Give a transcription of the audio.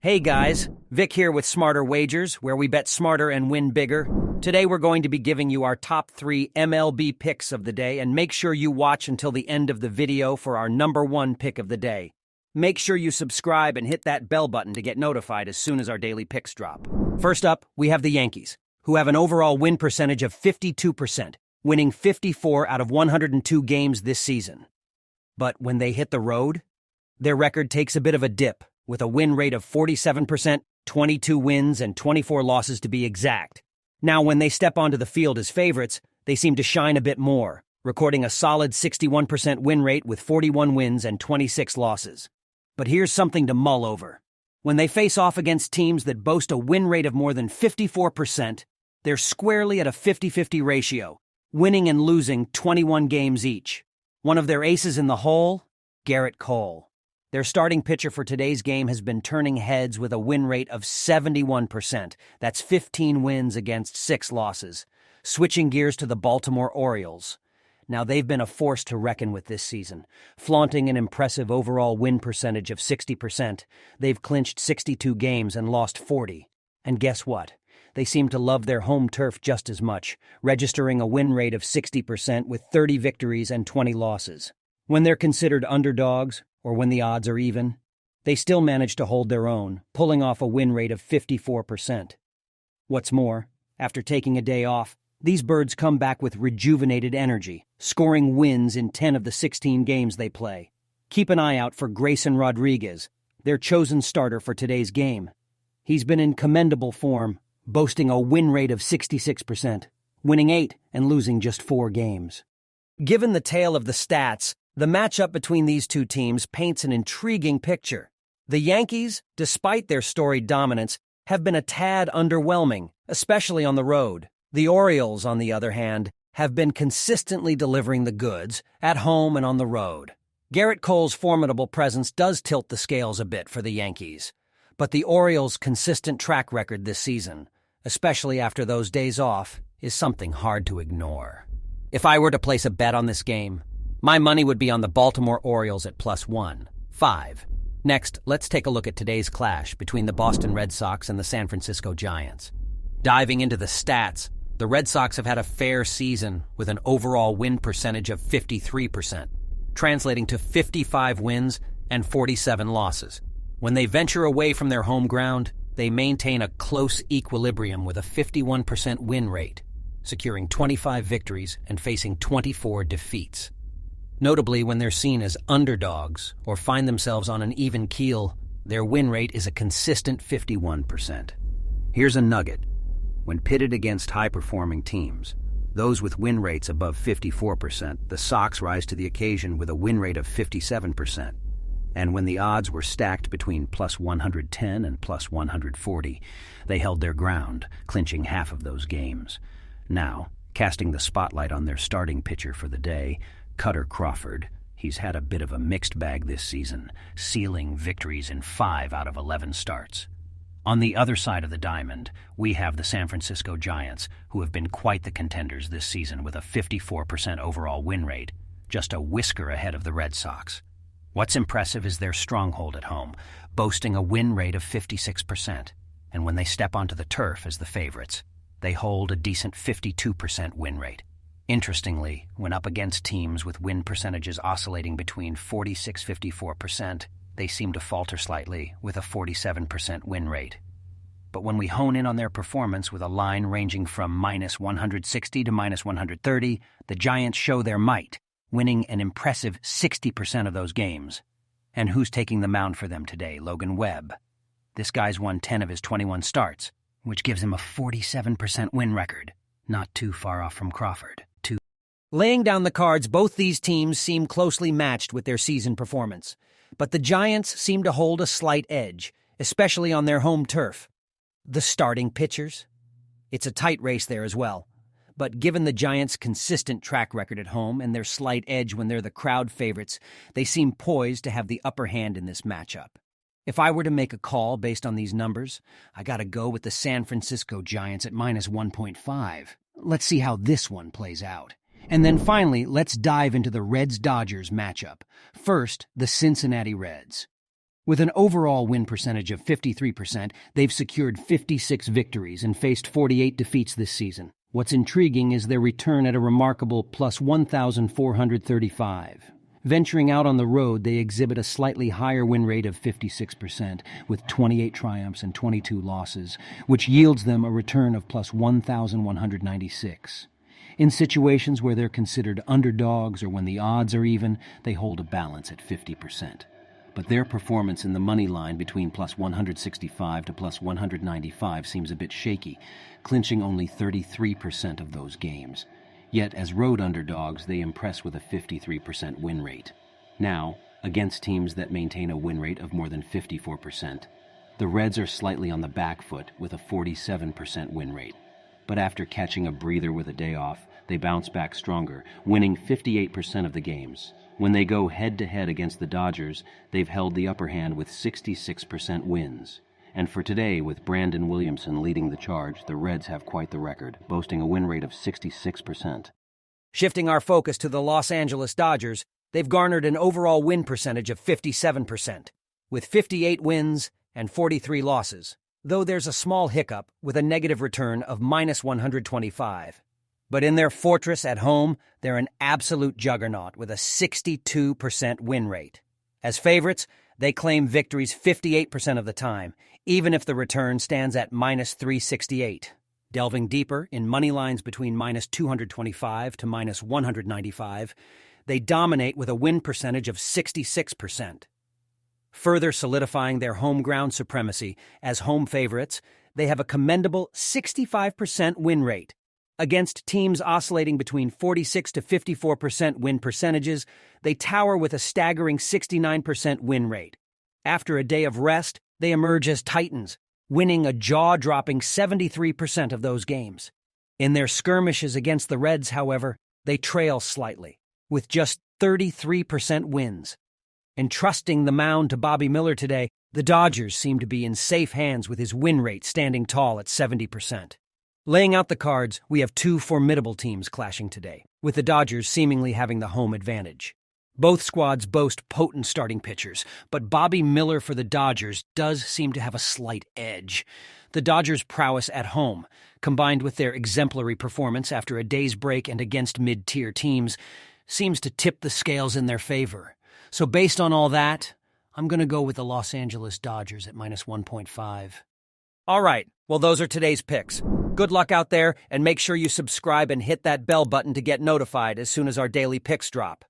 Hey guys, Vic here with Smarter Wagers, where we bet smarter and win bigger. Today we're going to be giving you our top 3 MLB picks of the day, and make sure you watch until the end of the video for our number 1 pick of the day. Make sure you subscribe and hit that bell button to get notified as soon as our daily picks drop. First up, we have the Yankees, who have an overall win percentage of 52%, winning 54 out of 102 games this season. But when they hit the road, their record takes a bit of a dip, with a win rate of 47%, 22 wins, and 24 losses to be exact. Now, when they step onto the field as favorites, they seem to shine a bit more, recording a solid 61% win rate with 41 wins and 26 losses. But here's something to mull over. When they face off against teams that boast a win rate of more than 54%, they're squarely at a 50-50 ratio, winning and losing 21 games each. One of their aces in the hole, Gerrit Cole. Their starting pitcher for today's game has been turning heads with a win rate of 71%. That's 15 wins against 6 losses. Switching gears to the Baltimore Orioles. Now, they've been a force to reckon with this season. Flaunting an impressive overall win percentage of 60%, they've clinched 62 games and lost 40. And guess what? They seem to love their home turf just as much, registering a win rate of 60% with 30 victories and 20 losses. When they're considered underdogs, or when the odds are even, they still manage to hold their own, pulling off a win rate of 54%. What's more, after taking a day off, these birds come back with rejuvenated energy, scoring wins in 10 of the 16 games they play. Keep an eye out for Grayson Rodriguez, their chosen starter for today's game. He's been in commendable form, boasting a win rate of 66%, winning 8 and losing just 4 games. Given the tale of the stats, the matchup between these two teams paints an intriguing picture. The Yankees, despite their storied dominance, have been a tad underwhelming, especially on the road. The Orioles, on the other hand, have been consistently delivering the goods, at home and on the road. Gerrit Cole's formidable presence does tilt the scales a bit for the Yankees, but the Orioles' consistent track record this season, especially after those days off, is something hard to ignore. If I were to place a bet on this game, my money would be on the Baltimore Orioles at +1.5. Next, let's take a look at today's clash between the Boston Red Sox and the San Francisco Giants. Diving into the stats, the Red Sox have had a fair season with an overall win percentage of 53%, translating to 55 wins and 47 losses. When they venture away from their home ground, they maintain a close equilibrium with a 51% win rate, securing 25 victories and facing 24 defeats. Notably, when they're seen as underdogs or find themselves on an even keel, their win rate is a consistent 51%. Here's a nugget. When pitted against high-performing teams, those with win rates above 54%, the Sox rise to the occasion with a win rate of 57%. And when the odds were stacked between +110 and +140, they held their ground, clinching half of those games. Now, casting the spotlight on their starting pitcher for the day, Cutter Crawford. He's had a bit of a mixed bag this season, sealing victories in 5 out of 11 starts. On the other side of the diamond, we have the San Francisco Giants, who have been quite the contenders this season with a 54% overall win rate, just a whisker ahead of the Red Sox. What's impressive is their stronghold at home, boasting a win rate of 56%, and when they step onto the turf as the favorites, they hold a decent 52% win rate. Interestingly, when up against teams with win percentages oscillating between 46–54%, they seem to falter slightly with a 47% win rate. But when we hone in on their performance with a line ranging from -160 to -130, the Giants show their might, winning an impressive 60% of those games. And who's taking the mound for them today? Logan Webb. This guy's won 10 of his 21 starts, which gives him a 47% win record, not too far off from Crawford. Laying down the cards, both these teams seem closely matched with their season performance. But the Giants seem to hold a slight edge, especially on their home turf. The starting pitchers? It's a tight race there as well. But given the Giants' consistent track record at home and their slight edge when they're the crowd favorites, they seem poised to have the upper hand in this matchup. If I were to make a call based on these numbers, I gotta go with the San Francisco Giants at -1.5. Let's see how this one plays out. And then finally, let's dive into the Reds-Dodgers matchup. First, the Cincinnati Reds. With an overall win percentage of 53%, they've secured 56 victories and faced 48 defeats this season. What's intriguing is their return at a remarkable plus 1,435. Venturing out on the road, they exhibit a slightly higher win rate of 56%, with 28 triumphs and 22 losses, which yields them a return of plus 1,196. In situations where they're considered underdogs or when the odds are even, they hold a balance at 50%. But their performance in the money line between plus 165 to plus 195 seems a bit shaky, clinching only 33% of those games. Yet, as road underdogs, they impress with a 53% win rate. Now, against teams that maintain a win rate of more than 54%, the Reds are slightly on the back foot with a 47% win rate. But after catching a breather with a day off, they bounce back stronger, winning 58% of the games. When they go head-to-head against the Dodgers, they've held the upper hand with 66% wins. And for today, with Brandon Williamson leading the charge, the Reds have quite the record, boasting a win rate of 66%. Shifting our focus to the Los Angeles Dodgers, they've garnered an overall win percentage of 57%, with 58 wins and 43 losses, though there's a small hiccup with a negative return of minus 125. But in their fortress at home, they're an absolute juggernaut with a 62% win rate. As favorites, they claim victories 58% of the time, even if the return stands at minus 368. Delving deeper in money lines between minus 225 to minus 195, they dominate with a win percentage of 66%. Further solidifying their home ground supremacy as home favorites, they have a commendable 65% win rate. Against teams oscillating between 46 to 54% win percentages, they tower with a staggering 69% win rate. After a day of rest, they emerge as titans, winning a jaw-dropping 73% of those games. In their skirmishes against the Reds, however, they trail slightly, with just 33% wins. Entrusting the mound to Bobby Miller today, the Dodgers seem to be in safe hands with his win rate standing tall at 70%. Laying out the cards, we have two formidable teams clashing today, with the Dodgers seemingly having the home advantage. Both squads boast potent starting pitchers, but Bobby Miller for the Dodgers does seem to have a slight edge. The Dodgers' prowess at home, combined with their exemplary performance after a day's break and against mid-tier teams, seems to tip the scales in their favor. So based on all that, I'm going to go with the Los Angeles Dodgers at minus 1.5. All right, well, those are today's picks. Good luck out there, and make sure you subscribe and hit that bell button to get notified as soon as our daily picks drop.